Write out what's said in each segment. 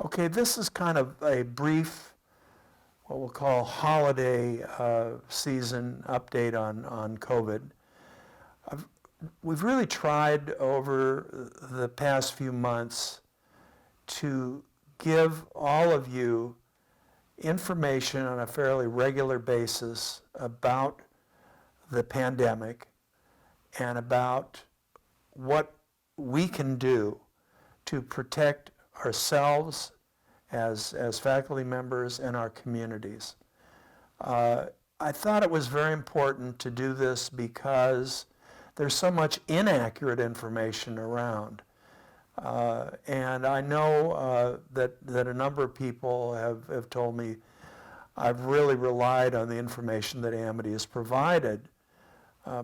Okay, this is kind of a brief, what we'll call holiday season update on COVID. We've really tried over the past few months to give all of you information on a fairly regular basis about the pandemic and about what we can do to protect ourselves as faculty members and our communities. I thought it was very important to do this because there's so much inaccurate information around. And I know that a number of people have told me I've really relied on the information that Amity has provided,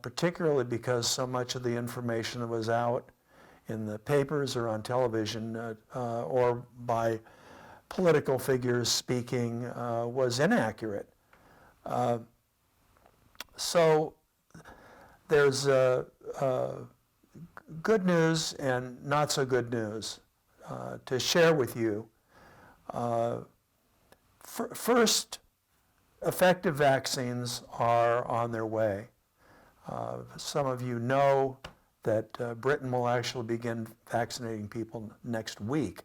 particularly because so much of the information that was out in the papers or on television or by political figures speaking was inaccurate. So there's good news and not so good news to share with you. First, effective vaccines are on their way. Some of you know that Britain will actually begin vaccinating people next week,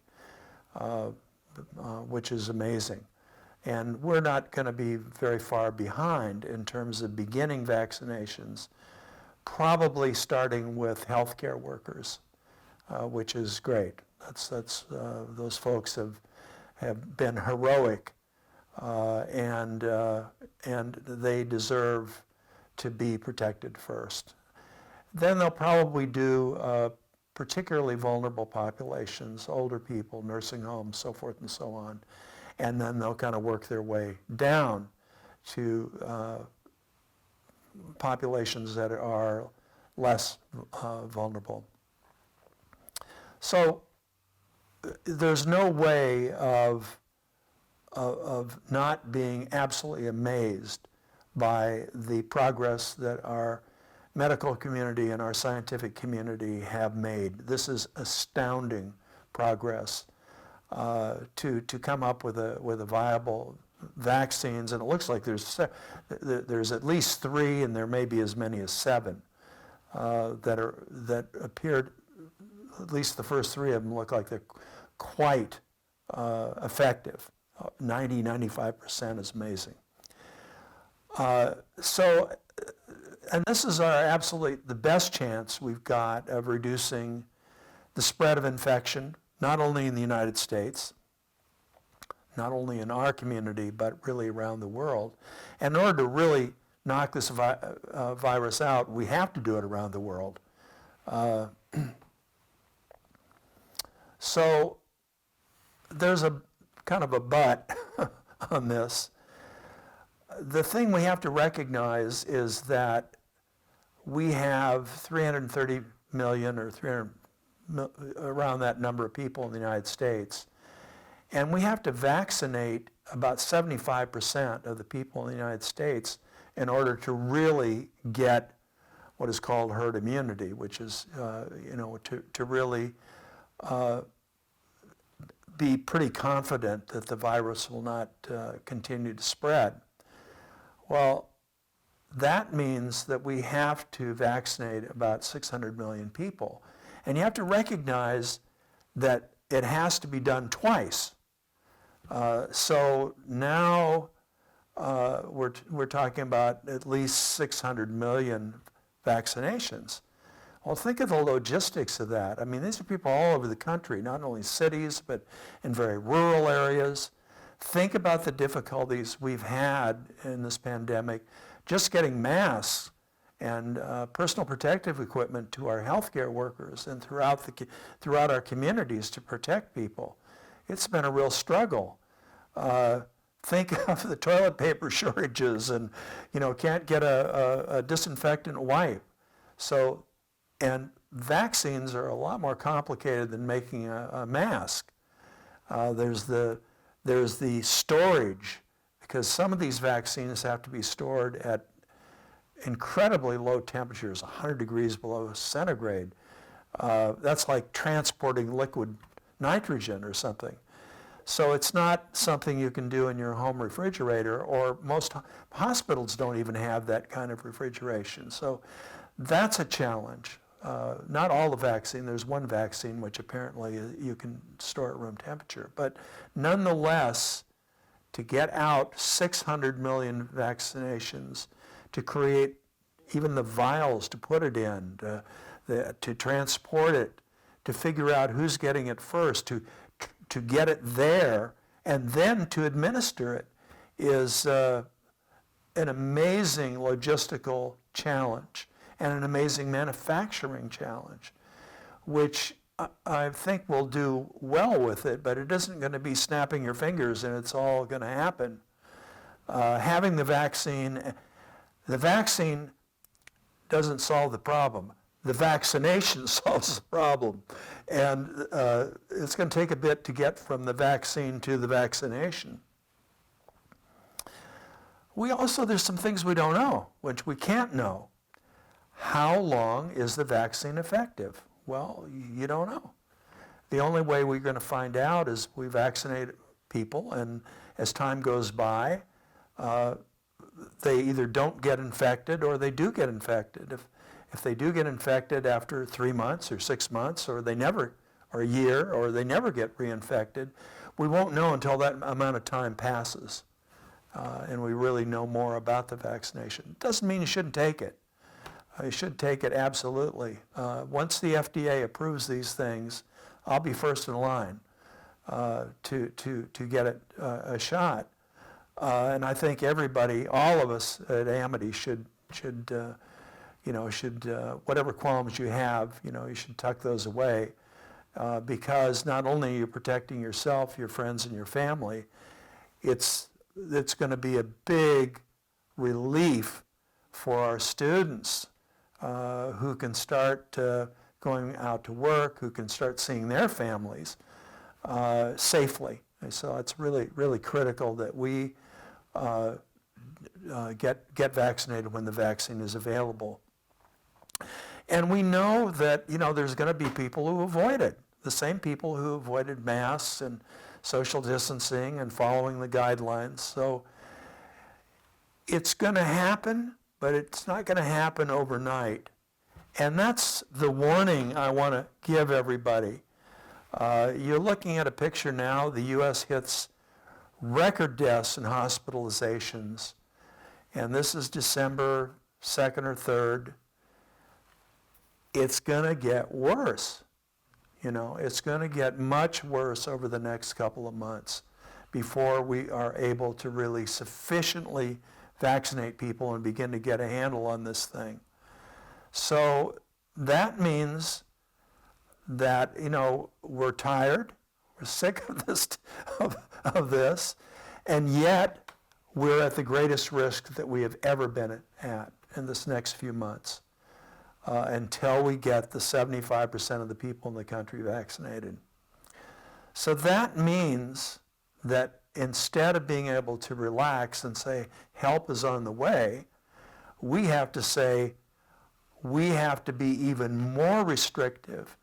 which is amazing. And we're not going to be very far behind in terms of beginning vaccinations, probably starting with healthcare workers, which is great. Those folks have been heroic, and they deserve to be protected first. Then they'll probably do particularly vulnerable populations, older people, nursing homes, so forth and so on. And then they'll kind of work their way down to populations that are less vulnerable. So there's no way of not being absolutely amazed by the progress that our medical community and our scientific community have made. This is astounding progress to come up with a viable vaccines, and it looks like there's at least 3, and there may be as many as 7 that appeared. At least the first 3 of them look like they're quite effective. 95% is amazing. And this is the best chance we've got of reducing the spread of infection, not only in the United States, not only in our community, but really around the world. And in order to really knock this virus out, we have to do it around the world. So there's a kind of a but on this. The thing we have to recognize is that we have 330 million or 300 around that number of people in the United States, and we have to vaccinate about 75% of the people in the United States in order to really get what is called herd immunity, which is to really be pretty confident that the virus will not continue to spread. Well, that means that we have to vaccinate about 600 million people. And you have to recognize that it has to be done twice. So now we're talking about at least 600 million vaccinations. Well, think of the logistics of that. I mean, these are people all over the country, not only cities, but in very rural areas. Think about the difficulties we've had in this pandemic just getting masks and personal protective equipment to our healthcare workers and throughout our communities to protect people. It's been a real struggle. Think of the toilet paper shortages and, can't get a disinfectant wipe. So, and vaccines are a lot more complicated than making a mask. There's the storage, because some of these vaccines have to be stored at incredibly low temperatures, 100 degrees below centigrade. That's like transporting liquid nitrogen or something. So it's not something you can do in your home refrigerator, or most hospitals don't even have that kind of refrigeration. So that's a challenge. Not all the vaccine, there's one vaccine which apparently you can store at room temperature. But nonetheless, to get out 600 million vaccinations, to create even the vials to put it in, to transport it, to figure out who's getting it first, to get it there, and then to administer it is an amazing logistical challenge and an amazing manufacturing challenge, which I think we'll do well with it, but it isn't going to be snapping your fingers and it's all going to happen. Having the vaccine doesn't solve the problem. The vaccination solves the problem. And it's going to take a bit to get from the vaccine to the vaccination. There's some things we don't know, which we can't know. How long is the vaccine effective? Well, you don't know. The only way we're going to find out is we vaccinate people, and as time goes by, they either don't get infected or they do get infected. If they do get infected after 3 months or 6 months, or a year, or they never get reinfected, we won't know until that amount of time passes, and we really know more about the vaccination. It doesn't mean you shouldn't take it. You should take it, absolutely. Once the FDA approves these things, I'll be first in line to get it a shot. And I think everybody, all of us at Amity should whatever qualms you have, you should tuck those away, because not only are you protecting yourself, your friends, and your family, it's going to be a big relief for our students who can start going out to work, who can start seeing their families safely. And so it's really, really critical that we get vaccinated when the vaccine is available. And we know that, there's going to be people who avoid it. The same people who avoided masks and social distancing and following the guidelines. So it's going to happen, but it's not going to happen overnight. And that's the warning I want to give everybody. You're looking at a picture now. The U.S. hits record deaths and hospitalizations. And this is December 2nd or 3rd. It's going to get worse. It's going to get much worse over the next couple of months before we are able to really sufficiently vaccinate people and begin to get a handle on this thing. So that means that, we're tired, we're sick of this, and yet we're at the greatest risk that we have ever been at in this next few months. Until we get the 75% of the people in the country vaccinated. So that means that instead of being able to relax and say, help is on the way, we have to say, we have to be even more restrictive,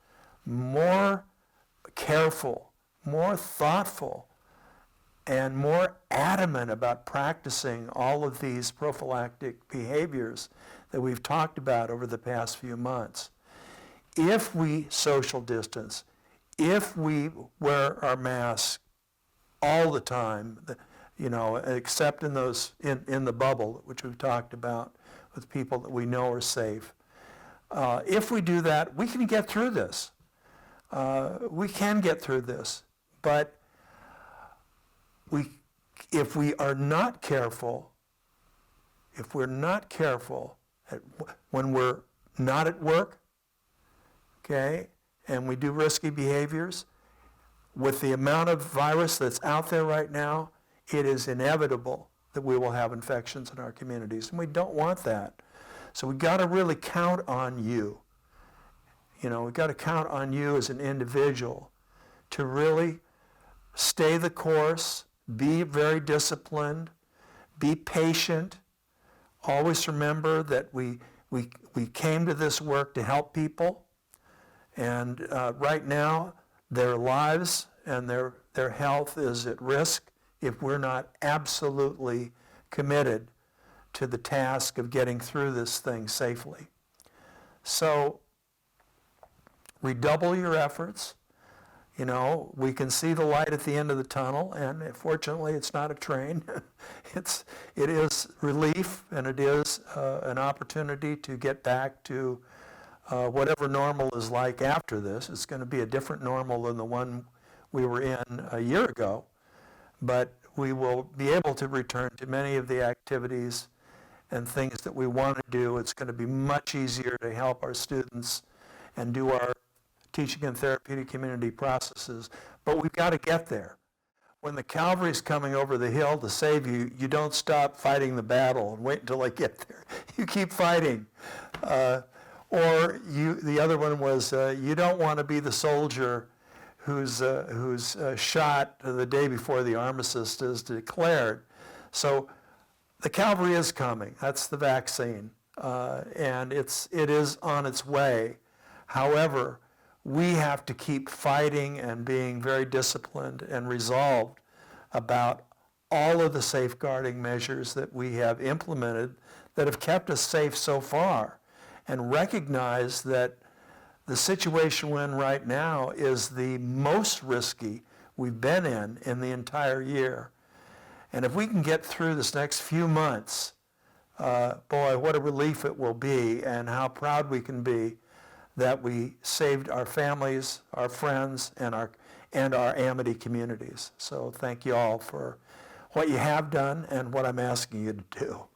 more careful, more thoughtful, and more adamant about practicing all of these prophylactic behaviors that we've talked about over the past few months. If we social distance, if we wear our masks all the time, except in the bubble, which we've talked about with people that we know are safe, if we do that, we can get through this. We can get through this, but if we are not careful, when we're not at work, okay, and we do risky behaviors, with the amount of virus that's out there right now, it is inevitable that we will have infections in our communities, and we don't want that. So we've got to really count on you. We've got to count on you as an individual to really stay the course, be very disciplined, be patient. Always remember that we came to this work to help people, and right now their lives and their their health is at risk if we're not absolutely committed to the task of getting through this thing safely. So redouble your efforts. You know, we can see the light at the end of the tunnel, and fortunately it's not a train. It is relief, and it is an opportunity to get back to whatever normal is like after this. It's going to be a different normal than the one we were in a year ago, but we will be able to return to many of the activities and things that we want to do. It's going to be much easier to help our students and do our teaching and therapeutic community processes, but we've got to get there. When the cavalry's coming over the hill to save you, you don't stop fighting the battle and wait until they get there. You keep fighting. Or the other one was, you don't want to be the soldier who's shot the day before the armistice is declared. So the cavalry is coming. That's the vaccine, and it is on its way. However, we have to keep fighting and being very disciplined and resolved about all of the safeguarding measures that we have implemented that have kept us safe so far, and recognize that the situation we're in right now is the most risky we've been in the entire year. And if we can get through this next few months, boy, what a relief it will be, and how proud we can be that we saved our families, our friends, and our Amity communities. So thank you all for what you have done and what I'm asking you to do.